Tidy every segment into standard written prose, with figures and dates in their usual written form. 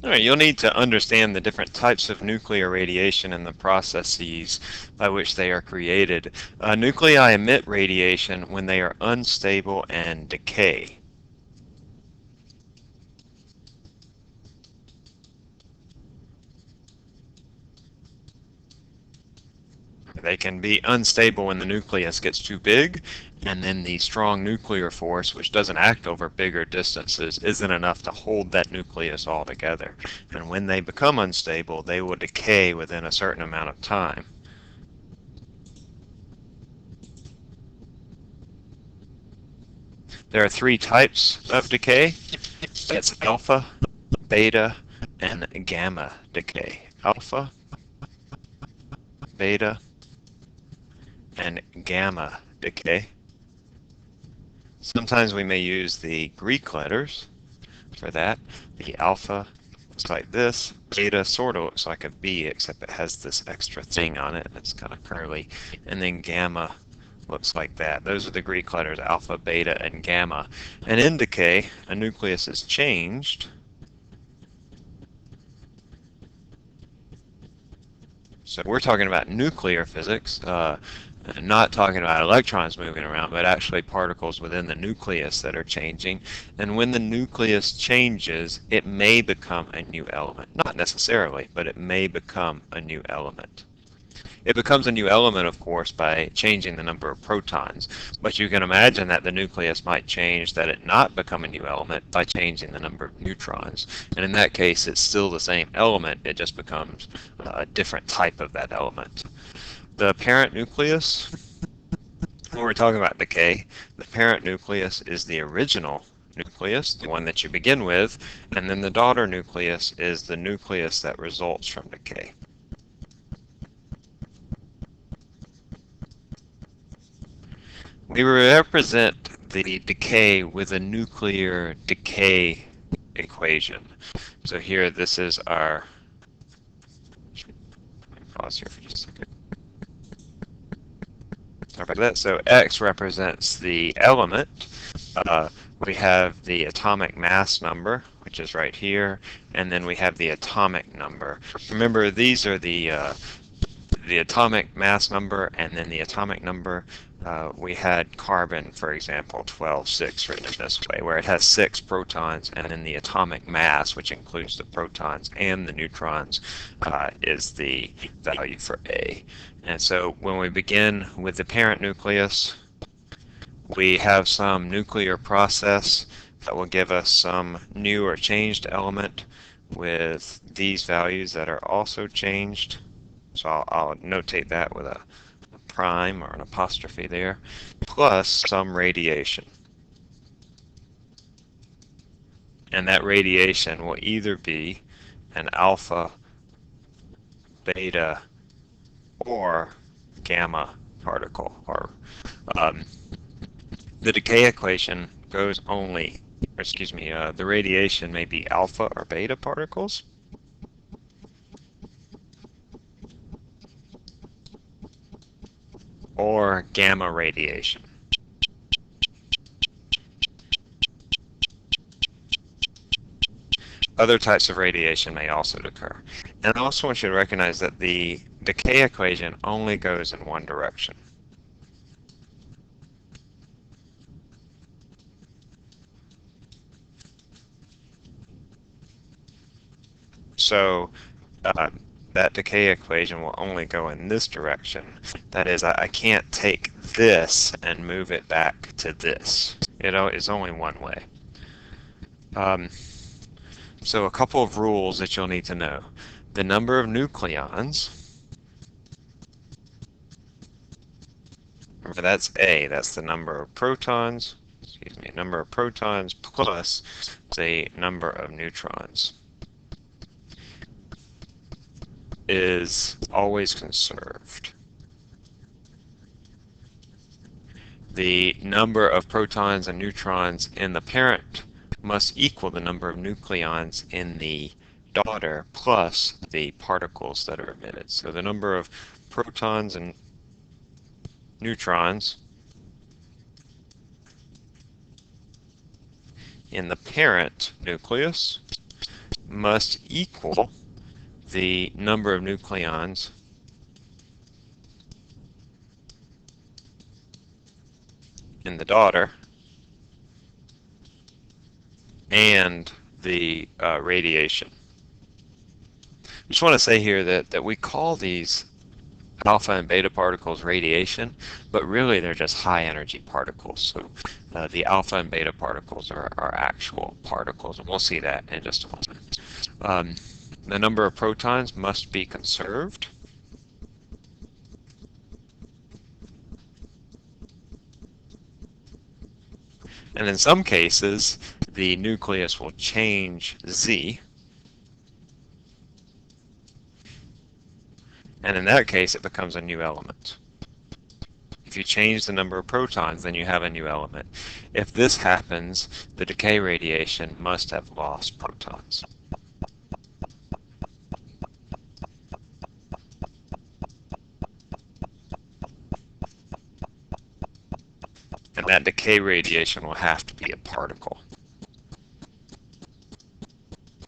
All right, you'll need to understand the different types of nuclear radiation and the processes by which they are created. Nuclei emit radiation when they are unstable and decay. They can be unstable when the nucleus gets too big, and then the strong nuclear force, which doesn't act over bigger distances, isn't enough to hold that nucleus all together. And when they become unstable, they will decay within a certain amount of time. There are three types of decay. It's alpha, beta, and gamma decay. Alpha, beta, and gamma decay. Sometimes we may use the Greek letters for that. The alpha looks like this. Beta sort of looks like a B, except it has this extra thing on it. It's kind of curly. And then gamma looks like that. Those are the Greek letters, alpha, beta, and gamma. And in decay, a nucleus is changed. So we're talking about nuclear physics, not talking about electrons moving around, but actually particles within the nucleus that are changing. And when the nucleus changes, it may become a new element. Not necessarily, but it may become a new element. It becomes a new element, of course, by changing the number of protons, but you can imagine that the nucleus might change that it not become a new element by changing the number of neutrons. And in that case, it's still the same element, it just becomes a different type of that element. The parent nucleus, when we're talking about decay, the parent nucleus is the original nucleus, the one that you begin with, and then the daughter nucleus is the nucleus that results from decay. We represent the decay with a nuclear decay equation. So here, this is our, let me pause here for just a second. Sorry about that. So X represents the element. We have the atomic mass number, which is right here, and then we have the atomic number. Remember, these are the atomic mass number and then the atomic number. We had carbon, for example, 12,6 written this way, where it has 6 protons, and then the atomic mass, which includes the protons and the neutrons, is the value for A. And so when we begin with the parent nucleus, we have some nuclear process that will give us some new or changed element with these values that are also changed. So I'll notate that with a prime or an apostrophe there, plus some radiation. And that radiation will either be an alpha, beta, or gamma particle. Or the decay equation goes only, or excuse me, the radiation may be alpha or beta particles, or gamma radiation. Other types of radiation may also occur. And I also want you to recognize that the decay equation only goes in one direction. So that decay equation will only go in this direction. That is, I can't take this and move it back to this. It's only one way. So a couple of rules that you'll need to know. The number of nucleons, remember that's A, that's the number of protons, number of protons plus the number of neutrons, is always conserved. The number of protons and neutrons in the parent must equal the number of nucleons in the daughter plus the particles that are emitted. So the number of protons and neutrons in the parent nucleus must equal the number of nucleons in the daughter and the radiation. I just want to say here that we call these alpha and beta particles radiation, but really they're just high energy particles. So the alpha and beta particles are actual particles, and we'll see that in just a moment. The number of protons must be conserved. And in some cases, the nucleus will change Z. And in that case, it becomes a new element. If you change the number of protons, then you have a new element. If this happens, the decay radiation must have lost protons. And that decay radiation will have to be a particle.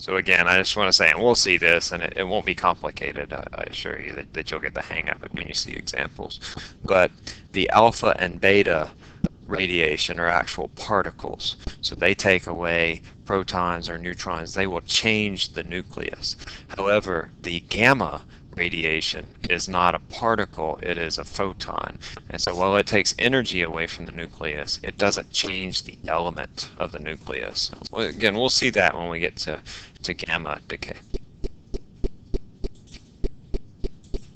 So again, I just want to say, and we'll see this, and it won't be complicated. I assure you that you'll get the hang of it when you see examples. But the alpha and beta radiation are actual particles. So they take away protons or neutrons. They will change the nucleus. However, the gamma radiation is not a particle, it is a photon. And so while it takes energy away from the nucleus, it doesn't change the element of the nucleus. Well, again, we'll see that when we get to gamma decay.